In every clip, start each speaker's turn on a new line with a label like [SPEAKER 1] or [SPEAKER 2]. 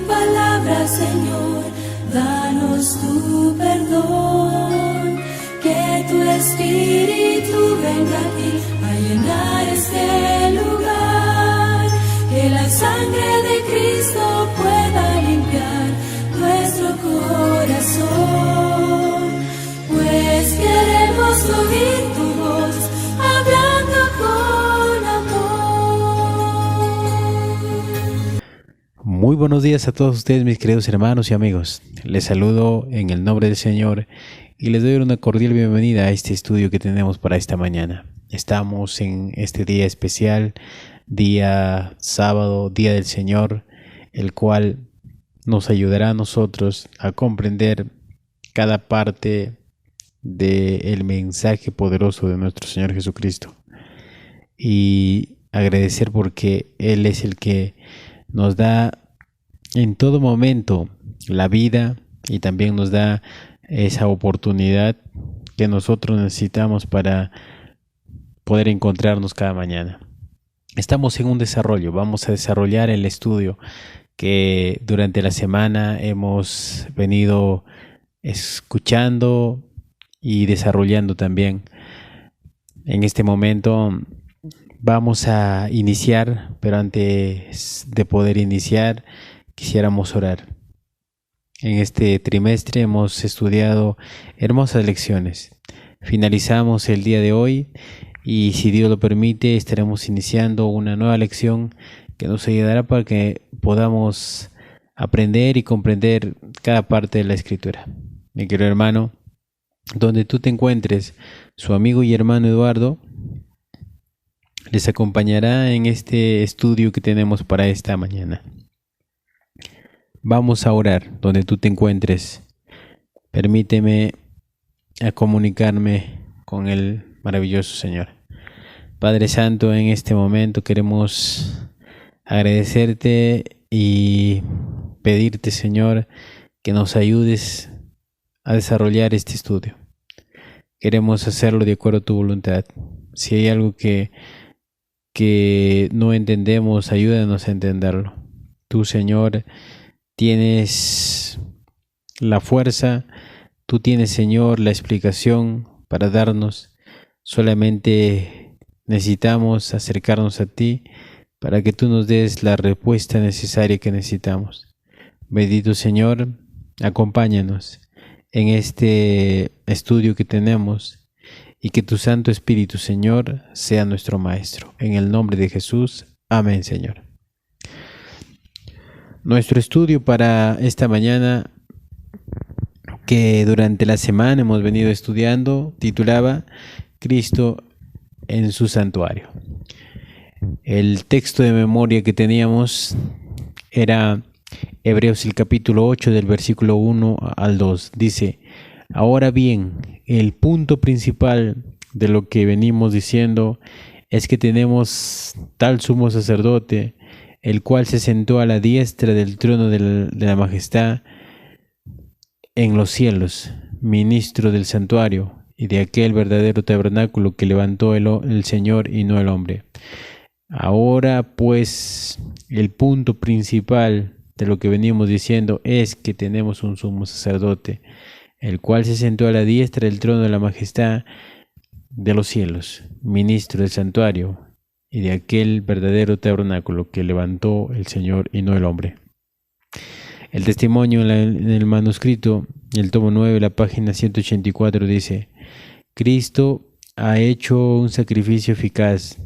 [SPEAKER 1] palabra, Señor, danos tu perdón. Que tu Espíritu venga aquí a llenar este lugar. Que la sangre de Cristo pueda limpiar nuestro corazón. Pues queremos oír tu voz hablando con amor.
[SPEAKER 2] Muy buenos días a todos ustedes, mis queridos hermanos y amigos. Les saludo en el nombre del Señor y les doy una cordial bienvenida a este estudio que tenemos para esta mañana. Estamos en este día especial, día sábado, día del Señor, el cual nos ayudará a nosotros a comprender cada parte del mensaje poderoso de nuestro Señor Jesucristo y agradecer porque Él es el que nos da en todo momento la vida y también nos da esa oportunidad que nosotros necesitamos para poder encontrarnos cada mañana. Estamos en un desarrollo, vamos a desarrollar el estudio que durante la semana hemos venido escuchando y desarrollando también. En este momento vamos a iniciar, pero antes de poder iniciar quisiéramos orar. En este trimestre hemos estudiado hermosas lecciones. Finalizamos el día de hoy y si Dios lo permite estaremos iniciando una nueva lección que nos ayudará para que podamos aprender y comprender cada parte de la Escritura. Mi querido hermano, donde tú te encuentres, su amigo y hermano Eduardo les acompañará en este estudio que tenemos para esta mañana. Vamos a orar donde tú te encuentres. Permíteme a comunicarme con el maravilloso Señor. Padre Santo, en este momento queremos agradecerte y pedirte, Señor, que nos ayudes a desarrollar este estudio. Queremos hacerlo de acuerdo a tu voluntad. Si hay algo que no entendemos, ayúdanos a entenderlo. Tú, Señor, tienes la fuerza, tú tienes, Señor, la explicación para darnos. Solamente necesitamos acercarnos a ti para que tú nos des la respuesta necesaria que necesitamos. Bendito Señor, acompáñanos en este estudio que tenemos y que tu Santo Espíritu, Señor, sea nuestro Maestro. En el nombre de Jesús, amén, Señor. Nuestro estudio para esta mañana, que durante la semana hemos venido estudiando, titulaba Cristo en su santuario. El texto de memoria que teníamos era Hebreos el capítulo 8 del versículo 1 al 2. Dice: ahora bien, el punto principal de lo que venimos diciendo es que tenemos tal sumo sacerdote, el cual se sentó a la diestra del trono de la majestad en los cielos, ministro del santuario y de aquel verdadero tabernáculo que levantó el Señor y no el hombre. Ahora pues el punto principal de lo que venimos diciendo es que tenemos un sumo sacerdote, el cual se sentó a la diestra del trono de la majestad de los cielos, ministro del santuario y de aquel verdadero tabernáculo que levantó el Señor y no el hombre. El testimonio en el manuscrito, el tomo 9, la página 184 dice: Cristo ha hecho un sacrificio eficaz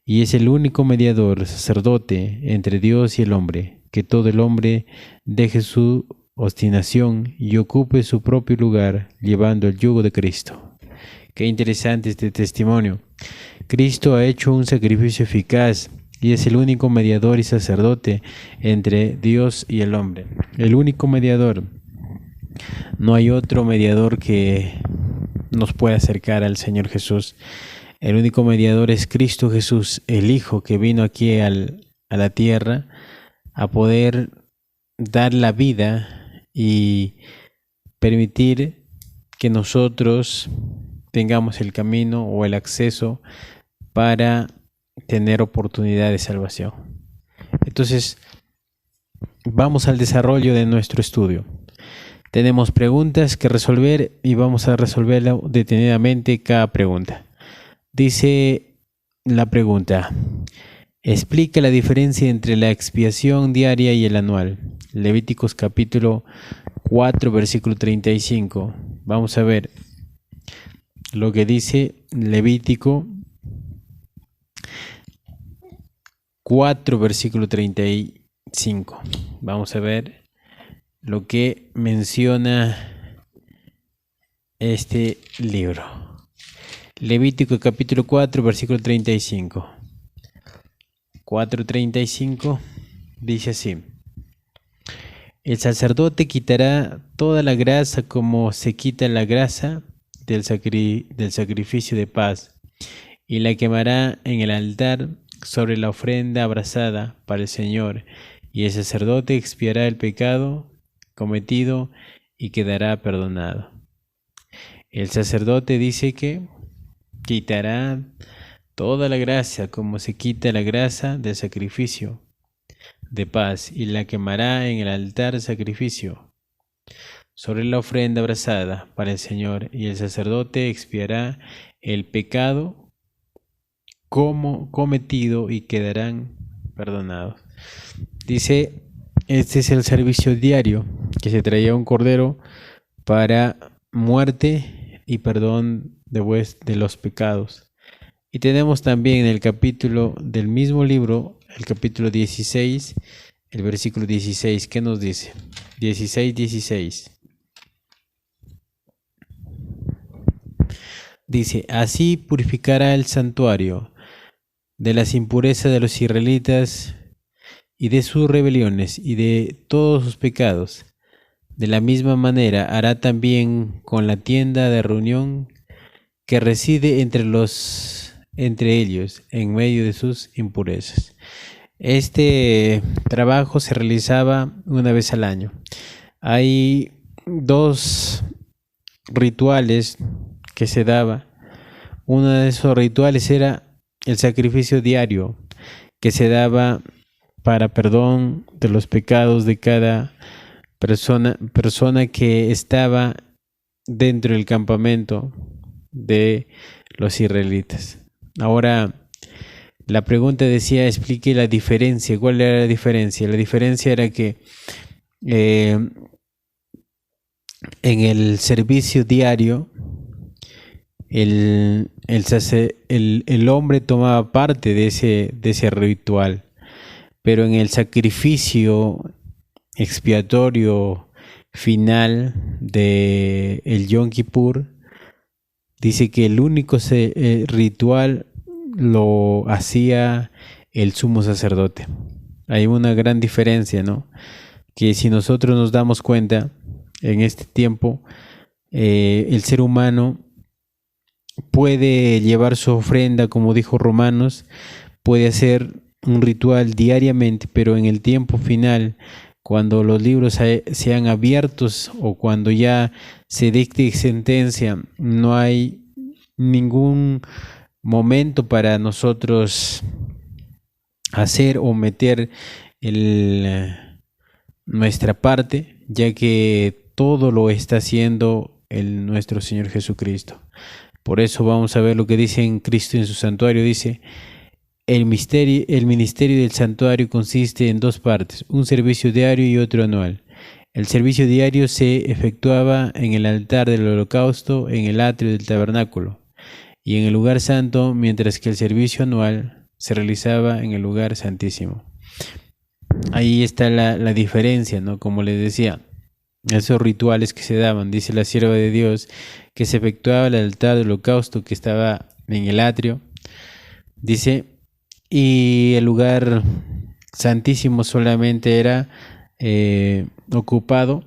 [SPEAKER 2] y es el único mediador, sacerdote entre Dios y el hombre, que todo el hombre deje su obstinación y ocupe su propio lugar, llevando el yugo de Cristo. Qué interesante este testimonio. Cristo ha hecho un sacrificio eficaz y es el único mediador y sacerdote entre Dios y el hombre. El único mediador. No hay otro mediador que nos pueda acercar al Señor Jesús. El único mediador es Cristo Jesús, el Hijo que vino aquí a la tierra a poder dar la vida y permitir que nosotros tengamos el camino o el acceso para tener oportunidad de salvación. Entonces, vamos al desarrollo de nuestro estudio. Tenemos preguntas que resolver y vamos a resolverla detenidamente cada pregunta. Dice la pregunta: explica la diferencia entre la expiación diaria y el anual. Levíticos capítulo 4, versículo 35. Vamos a ver lo que dice Levítico 4, versículo 35. Vamos a ver lo que menciona este libro. Levítico capítulo 4, versículo 35. 4:35 dice así: el sacerdote quitará toda la grasa como se quita la grasa del sacrificio de paz, y la quemará en el altar sobre la ofrenda abrasada para el Señor, y el sacerdote expiará el pecado cometido y quedará perdonado. El sacerdote dice que quitará toda la grasa como se quita la grasa del sacrificio de paz, y la quemará en el altar de sacrificio sobre la ofrenda abrasada para el Señor, y el sacerdote expiará el pecado como cometido y quedarán perdonados. Dice, este es el servicio diario, que se traía un cordero para muerte y perdón de los pecados. Y tenemos también en el capítulo del mismo libro, el capítulo 16, el versículo 16, ¿qué nos dice? 16. Dice: así purificará el santuario de las impurezas de los israelitas y de sus rebeliones y de todos sus pecados. De la misma manera hará también con la tienda de reunión que reside entre ellos en medio de sus impurezas. Este trabajo se realizaba una vez al año. Hay dos rituales que se daba. Uno de esos rituales era el sacrificio diario que se daba para perdón de los pecados de cada persona que estaba dentro del campamento de los israelitas. Ahora, la pregunta decía, explique la diferencia. ¿Cuál era la diferencia? La diferencia era que en el servicio diario, el hombre tomaba parte de ese ritual, pero en el sacrificio expiatorio final de el Yom Kippur, dice que el único ritual lo hacía el sumo sacerdote. Hay una gran diferencia, ¿no? Que si nosotros nos damos cuenta, en este tiempo, el ser humano puede llevar su ofrenda, como dijo Romanos, puede hacer un ritual diariamente, pero en el tiempo final, cuando los libros sean abiertos o cuando ya se dicte sentencia, no hay ningún momento para nosotros hacer o meter nuestra parte, ya que todo lo está haciendo nuestro Señor Jesucristo. Por eso vamos a ver lo que dice en Cristo en su santuario. Dice: el ministerio del santuario consiste en dos partes, un servicio diario y otro anual. El servicio diario se efectuaba en el altar del holocausto, en el atrio del tabernáculo y en el lugar santo, mientras que el servicio anual se realizaba en el lugar santísimo. Ahí está la diferencia, ¿no? Como les decía, esos rituales que se daban, dice la sierva de Dios, que se efectuaba el altar del holocausto que estaba en el atrio, dice, y el lugar santísimo solamente era ocupado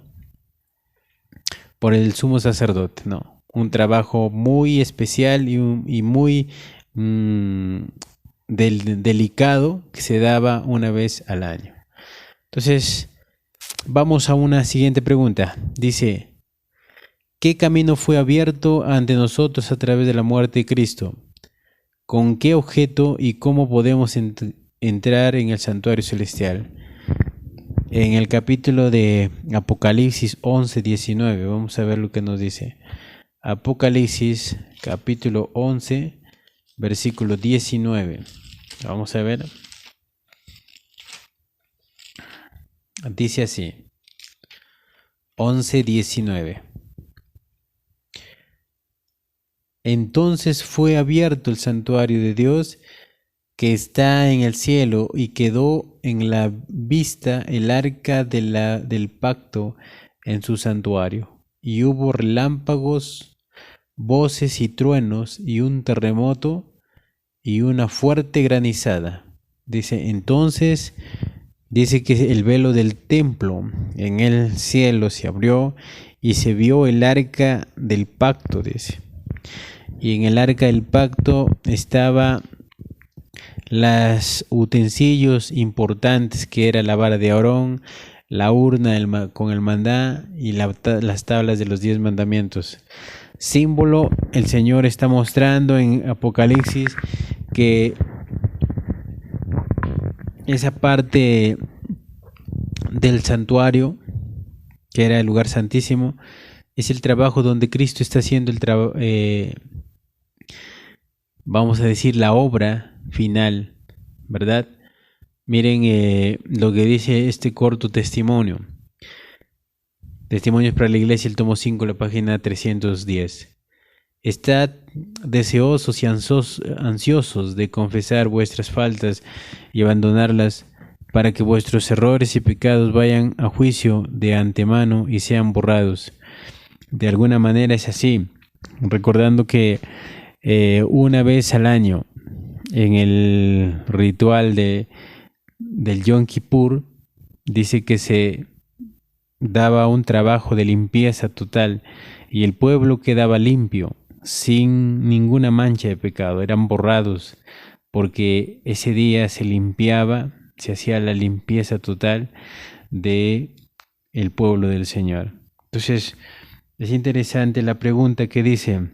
[SPEAKER 2] por el sumo sacerdote, ¿no? Un trabajo muy especial y muy delicado que se daba una vez al año. Entonces, vamos a una siguiente pregunta. Dice: ¿qué camino fue abierto ante nosotros a través de la muerte de Cristo? ¿Con qué objeto y cómo podemos entrar en el santuario celestial? en el capítulo de Apocalipsis 11:19. Vamos a ver lo que nos dice. Apocalipsis capítulo 11, versículo 19. Vamos a ver. Dice así. 11:19. Entonces fue abierto el santuario de Dios que está en el cielo, y quedó en la vista el arca del pacto en su santuario. Y hubo relámpagos, voces y truenos, y un terremoto, y una fuerte granizada. Dice, entonces, dice que el velo del templo en el cielo se abrió, y se vio el arca del pacto, dice. Y en el arca del pacto estaba los utensilios importantes, que era la vara de Aarón, la urna con el maná y las tablas de los 10 mandamientos. Símbolo, el Señor está mostrando en Apocalipsis que esa parte del santuario, que era el lugar santísimo, es el trabajo donde Cristo está haciendo el trabajo, vamos a decir, la obra final, ¿verdad? Miren lo que dice este corto testimonio. Testimonios para la Iglesia, el tomo 5, la página 310. Estad deseosos y ansiosos de confesar vuestras faltas y abandonarlas, para que vuestros errores y pecados vayan a juicio de antemano y sean borrados. De alguna manera es así, recordando que una vez al año, en el ritual del Yom Kippur, dice que se daba un trabajo de limpieza total, y el pueblo quedaba limpio, sin ninguna mancha de pecado. Eran borrados, porque ese día se limpiaba, se hacía la limpieza total de el pueblo del Señor. Entonces, es interesante la pregunta que dice: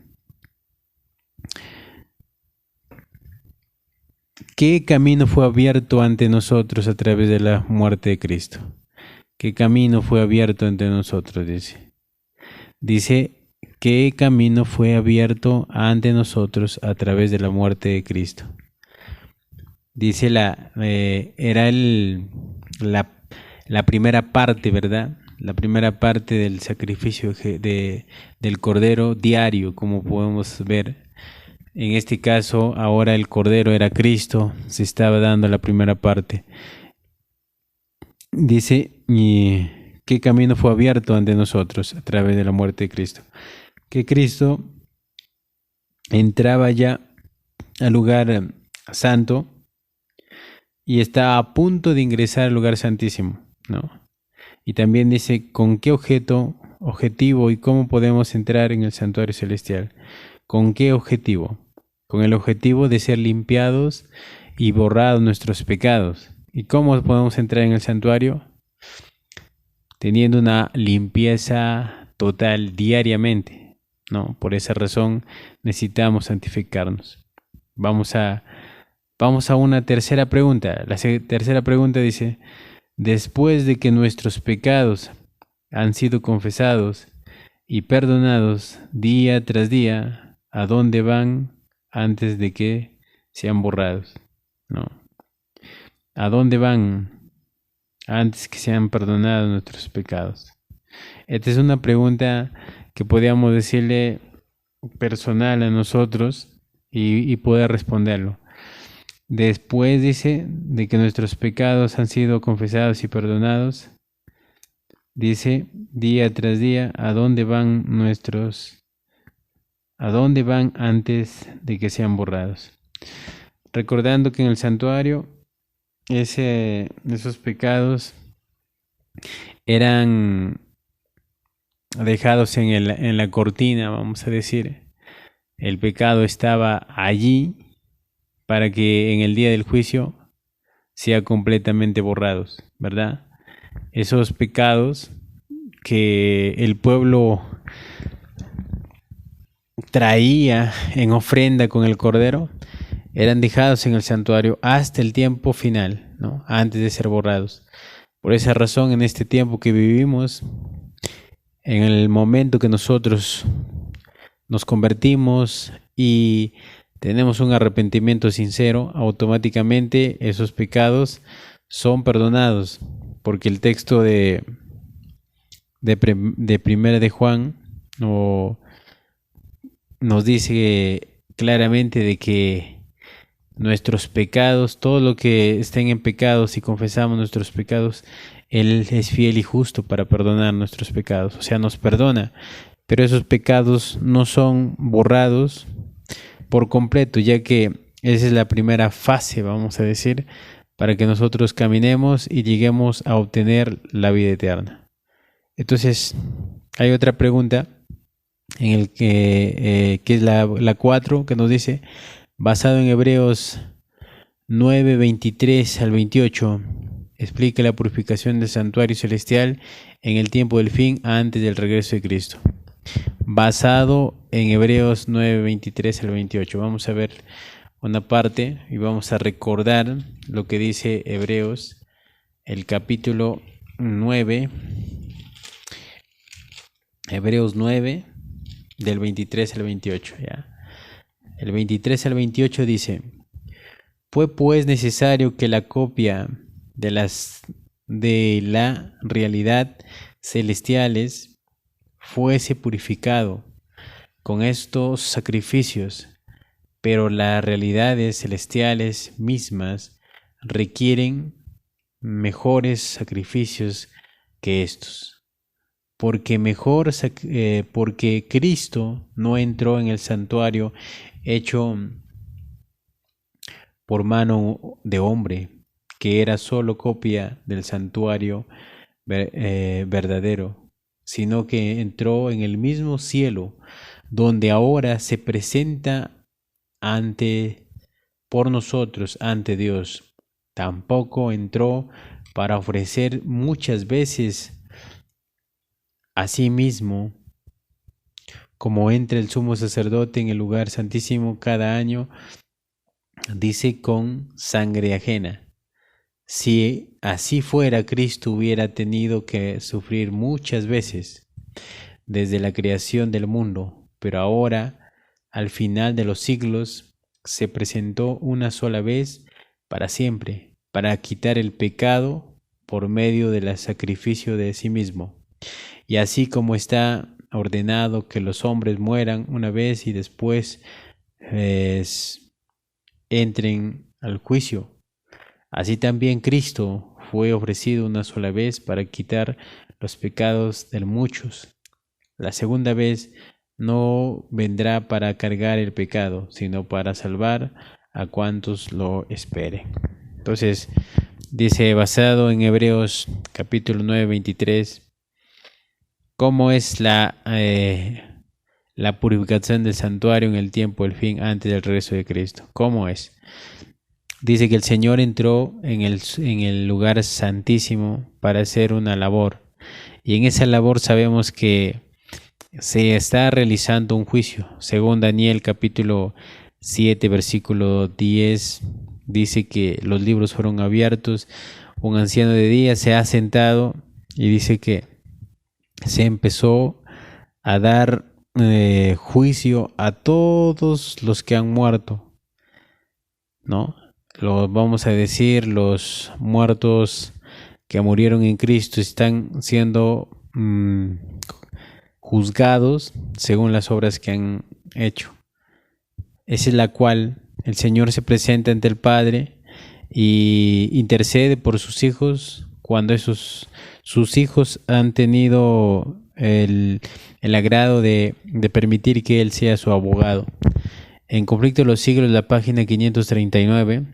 [SPEAKER 2] ¿qué camino fue abierto ante nosotros a través de la muerte de Cristo? ¿Qué camino fue abierto ante nosotros? Dice, ¿qué camino fue abierto ante nosotros a través de la muerte de Cristo? Dice, era la primera parte, ¿verdad? La primera parte del sacrificio del Cordero diario, como podemos ver. En este caso, ahora el Cordero era Cristo, se estaba dando la primera parte. Dice, ¿y qué camino fue abierto ante nosotros a través de la muerte de Cristo? Que Cristo entraba ya al lugar santo y está a punto de ingresar al lugar santísimo, ¿no? Y también dice, ¿con qué objetivo y cómo podemos entrar en el santuario celestial? ¿Con qué objetivo? Con el objetivo de ser limpiados y borrados nuestros pecados. ¿Y cómo podemos entrar en el santuario? Teniendo una limpieza total diariamente, ¿no? Por esa razón necesitamos santificarnos. Vamos a una tercera pregunta. La tercera pregunta dice, después de que nuestros pecados han sido confesados y perdonados día tras día, ¿a dónde van antes de que sean borrados? ¿No? ¿A dónde van antes que sean perdonados nuestros pecados? Esta es una pregunta que podríamos decirle personal a nosotros y poder responderlo. Después dice de que nuestros pecados han sido confesados y perdonados, dice día tras día, ¿a dónde van antes de que sean borrados? Recordando que en el santuario esos pecados eran dejados en la cortina, vamos a decir. El pecado estaba allí para que en el día del juicio sea completamente borrados, ¿verdad? Esos pecados que el pueblo traía en ofrenda con el Cordero eran dejados en el santuario hasta el tiempo final, ¿no? Antes de ser borrados. Por esa razón, en este tiempo que vivimos, en el momento que nosotros nos convertimos y tenemos un arrepentimiento sincero, automáticamente esos pecados son perdonados, porque el texto de Primera de Juan nos dice claramente de que nuestros pecados, todo lo que estén en pecados, si confesamos nuestros pecados, Él es fiel y justo para perdonar nuestros pecados, o sea, nos perdona, pero esos pecados no son borrados por completo, ya que esa es la primera fase, vamos a decir, para que nosotros caminemos y lleguemos a obtener la vida eterna. Entonces, hay otra pregunta en el que es la 4, que nos dice, basado en Hebreos 9, 23 al 28, explica la purificación del santuario celestial en el tiempo del fin antes del regreso de Cristo. Basado en Hebreos 9, 23 al 28. Vamos a ver una parte y vamos a recordar lo que dice Hebreos, el capítulo 9, Hebreos 9, del 23 al 28. ¿Ya? El 23 al 28 dice, fue pues necesario que la copia de la realidad celestiales fuese purificado con estos sacrificios, pero las realidades celestiales mismas requieren mejores sacrificios que estos, porque Cristo no entró en el santuario hecho por mano de hombre, que era solo copia del santuario verdadero, sino que entró en el mismo cielo, donde ahora se presenta por nosotros ante Dios. Tampoco entró para ofrecer muchas veces a sí mismo, como entra el sumo sacerdote en el lugar santísimo cada año, dice, con sangre ajena. Si así fuera, Cristo hubiera tenido que sufrir muchas veces desde la creación del mundo, pero ahora, al final de los siglos, se presentó una sola vez para siempre, para quitar el pecado por medio del sacrificio de sí mismo. Y así como está ordenado que los hombres mueran una vez y después entren al juicio, así también Cristo fue ofrecido una sola vez para quitar los pecados de muchos. La segunda vez no vendrá para cargar el pecado, sino para salvar a cuantos lo esperen. Entonces, dice, basado en Hebreos capítulo 9, 23, ¿cómo es la purificación del santuario en el tiempo del fin antes del regreso de Cristo? ¿Cómo es? Dice que el Señor entró en el lugar santísimo para hacer una labor. Y en esa labor sabemos que se está realizando un juicio. Según Daniel capítulo 7, versículo 10, dice que los libros fueron abiertos. Un anciano de día se ha sentado y dice que se empezó a dar juicio a todos los que han muerto, ¿no? Vamos a decir, los muertos que murieron en Cristo están siendo juzgados según las obras que han hecho. Esa es la cual el Señor se presenta ante el Padre y intercede por sus hijos cuando sus hijos han tenido el agrado de permitir que Él sea su abogado. En Conflicto de los Siglos, la página 539,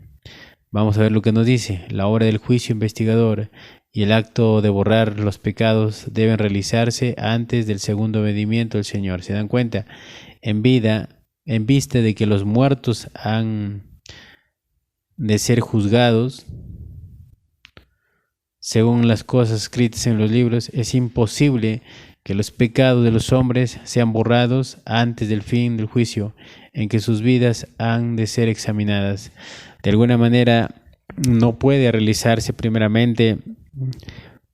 [SPEAKER 2] vamos a ver lo que nos dice. La obra del juicio investigador y el acto de borrar los pecados deben realizarse antes del segundo venimiento del Señor. ¿Se dan cuenta? En vista de que los muertos han de ser juzgados según las cosas escritas en los libros, es imposible que los pecados de los hombres sean borrados antes del fin del juicio en que sus vidas han de ser examinadas. De alguna manera no puede realizarse primeramente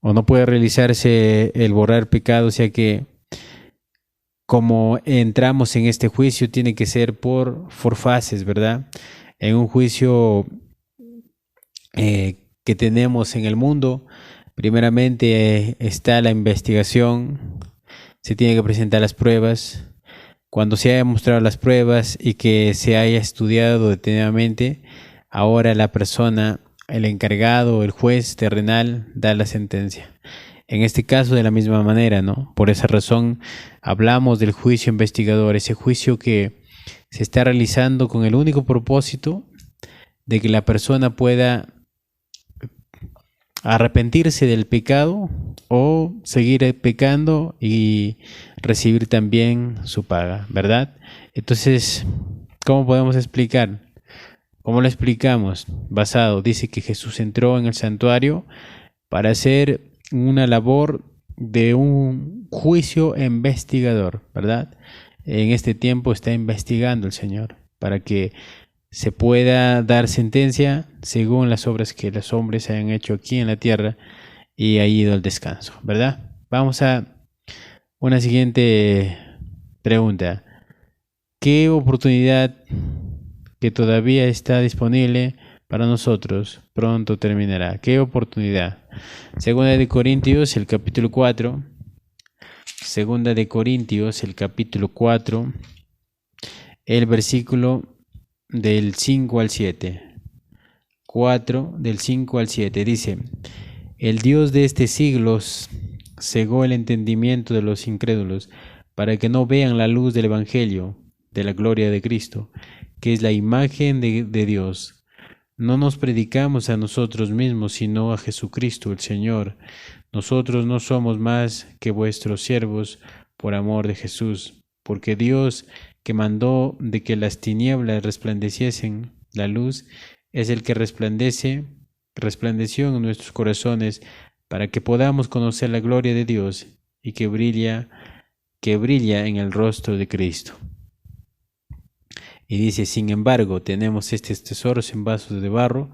[SPEAKER 2] o no puede realizarse el borrar pecados, ya que como entramos en este juicio tiene que ser por fases, ¿verdad? En un juicio que tenemos en el mundo, primeramente está la investigación, se tiene que presentar las pruebas. Cuando se hayan mostrado las pruebas y que se haya estudiado detenidamente, ahora la persona, el encargado, el juez terrenal, da la sentencia. En este caso de la misma manera, ¿no? Por esa razón hablamos del juicio investigador, ese juicio que se está realizando con el único propósito de que la persona pueda arrepentirse del pecado o seguir pecando y recibir también su paga, ¿verdad? Entonces, ¿cómo podemos explicar? ¿Cómo lo explicamos? Dice que Jesús entró en el santuario para hacer una labor de un juicio investigador, ¿verdad? En este tiempo está investigando el Señor para que se pueda dar sentencia según las obras que los hombres hayan hecho aquí en la tierra y ha ido al descanso, ¿verdad? Vamos a una siguiente pregunta. ¿Qué oportunidad que todavía está disponible para nosotros pronto terminará? ¿Qué oportunidad? Segunda de Corintios, el capítulo 4. Segunda de Corintios, el capítulo 4, el versículo del 5 al 7. 4 del 5 al 7 dice: el Dios de este siglo cegó el entendimiento de los incrédulos para que no vean la luz del evangelio de la gloria de Cristo, que es la imagen de Dios. No nos predicamos a nosotros mismos, sino a Jesucristo el Señor. Nosotros no somos más que vuestros siervos por amor de Jesús, porque Dios, que mandó de que las tinieblas resplandeciesen la luz, es el que resplandeció en nuestros corazones para que podamos conocer la gloria de Dios y que brilla en el rostro de Cristo. Y dice: sin embargo, tenemos estos tesoros en vasos de barro,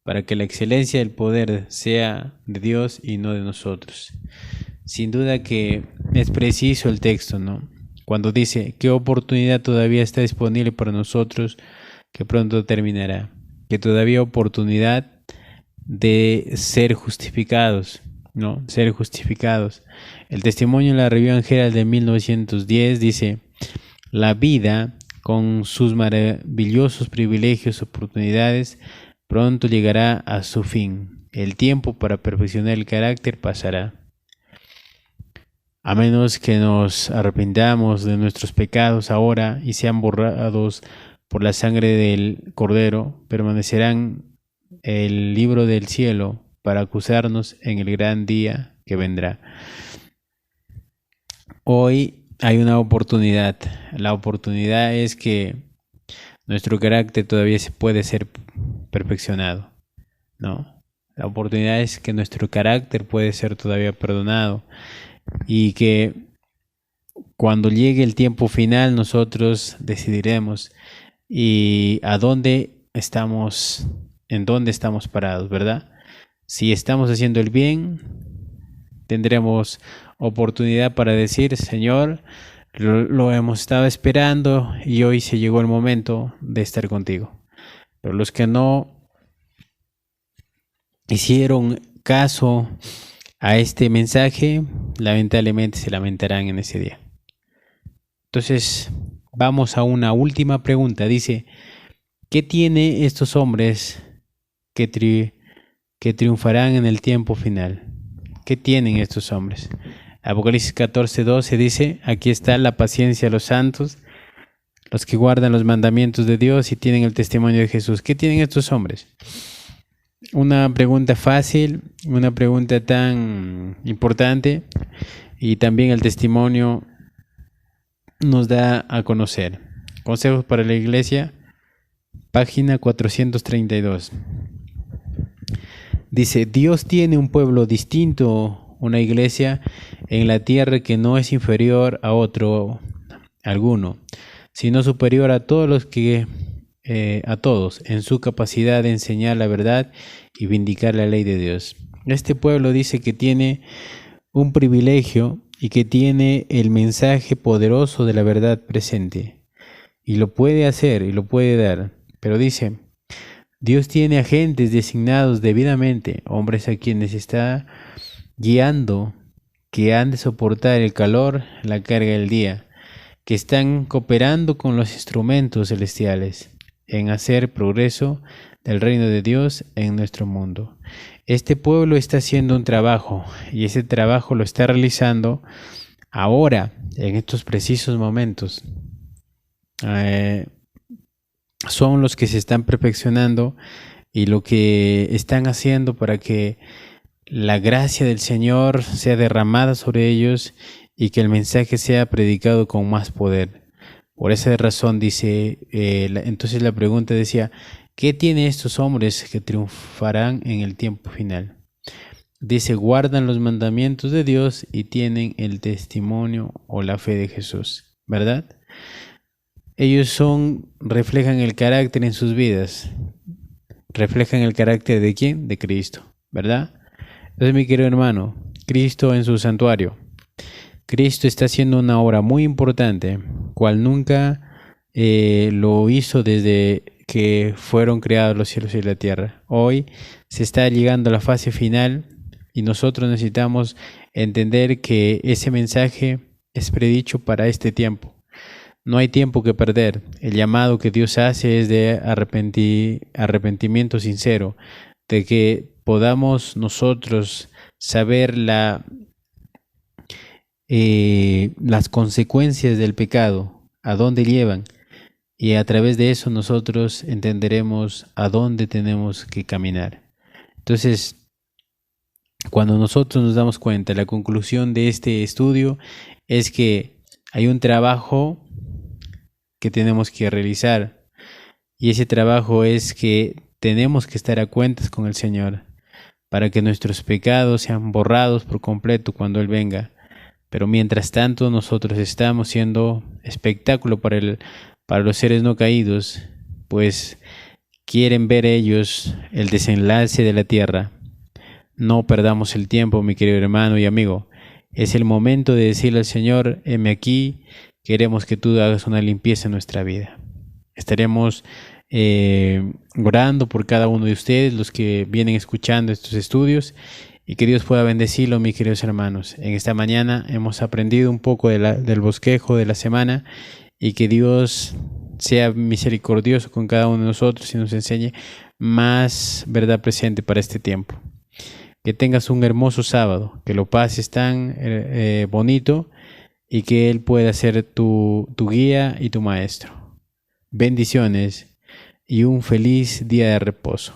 [SPEAKER 2] para que la excelencia del poder sea de Dios y no de nosotros. Sin duda que es preciso el texto, ¿no? Cuando dice: ¿qué oportunidad todavía está disponible para nosotros que pronto terminará? Que todavía hay oportunidad de ser justificados, ¿no? Ser justificados. El testimonio en la Review Herald de 1910 dice: la vida, con sus maravillosos privilegios y oportunidades, pronto llegará a su fin. El tiempo para perfeccionar el carácter pasará. A menos que nos arrepintamos de nuestros pecados ahora y sean borrados por la sangre del Cordero, permanecerán el libro del cielo para acusarnos en el gran día que vendrá. Hoy hay una oportunidad. La oportunidad es que nuestro carácter todavía se puede ser perfeccionado, ¿no? La oportunidad es que nuestro carácter puede ser todavía perdonado y que cuando llegue el tiempo final nosotros decidiremos y en dónde estamos parados, ¿verdad? Si estamos haciendo el bien, tendremos oportunidad para decir: Señor, lo hemos estado esperando y hoy se llegó el momento de estar contigo. Pero los que no hicieron caso a este mensaje, lamentablemente se lamentarán en ese día. Entonces, vamos a una última pregunta. Dice: ¿qué tiene estos hombres que triunfarán en el tiempo final? ¿Qué tienen estos hombres? Apocalipsis 14:12 dice: aquí está la paciencia de los santos, los que guardan los mandamientos de Dios y tienen el testimonio de Jesús. ¿Qué tienen estos hombres? Una pregunta fácil, una pregunta tan importante, y también el testimonio nos da a conocer. Consejos para la Iglesia, página 432. Dice: Dios tiene un pueblo distinto, una iglesia en la tierra que no es inferior a otro alguno, sino superior a todos en su capacidad de enseñar la verdad y vindicar la ley de Dios. Este pueblo dice que tiene un privilegio y que tiene el mensaje poderoso de la verdad presente. Y lo puede hacer y lo puede dar. Pero dice, Dios tiene agentes designados debidamente, hombres a quienes está guiando, que han de soportar el calor, la carga del día, que están cooperando con los instrumentos celestiales en hacer progreso del reino de Dios en nuestro mundo. Este pueblo está haciendo un trabajo y ese trabajo lo está realizando ahora, en estos precisos momentos. Son los que se están perfeccionando y lo que están haciendo para que la gracia del Señor sea derramada sobre ellos y que el mensaje sea predicado con más poder. Por esa razón dice, entonces la pregunta decía, ¿qué tienen estos hombres que triunfarán en el tiempo final? Dice, guardan los mandamientos de Dios y tienen el testimonio o la fe de Jesús, ¿verdad? Ellos reflejan el carácter en sus vidas. ¿Reflejan el carácter de quién? De Cristo, ¿verdad? Entonces, mi querido hermano, Cristo en su santuario. Cristo está haciendo una obra muy importante, cual nunca lo hizo desde que fueron creados los cielos y la tierra. Hoy se está llegando a la fase final y nosotros necesitamos entender que ese mensaje es predicho para este tiempo. No hay tiempo que perder. El llamado que Dios hace es de arrepentimiento sincero, de que podamos nosotros saber las consecuencias del pecado, a dónde llevan, y a través de eso nosotros entenderemos a dónde tenemos que caminar. Entonces, cuando nosotros nos damos cuenta, la conclusión de este estudio es que hay un trabajo que tenemos que realizar, y ese trabajo es que tenemos que estar a cuentas con el Señor para que nuestros pecados sean borrados por completo cuando Él venga. Pero mientras tanto nosotros estamos siendo espectáculo para los seres no caídos, pues quieren ver ellos el desenlace de la tierra. No perdamos el tiempo, mi querido hermano y amigo. Es el momento de decirle al Señor, heme aquí, queremos que tú hagas una limpieza en nuestra vida. Estaremos orando por cada uno de ustedes, los que vienen escuchando estos estudios, y que Dios pueda bendecirlo, mis queridos hermanos. En esta mañana hemos aprendido un poco del bosquejo de la semana, y que Dios sea misericordioso con cada uno de nosotros y nos enseñe más verdad presente para este tiempo. Que tengas un hermoso sábado, que lo pases tan bonito, y que Él pueda ser tu guía y tu maestro. Bendiciones y un feliz día de reposo.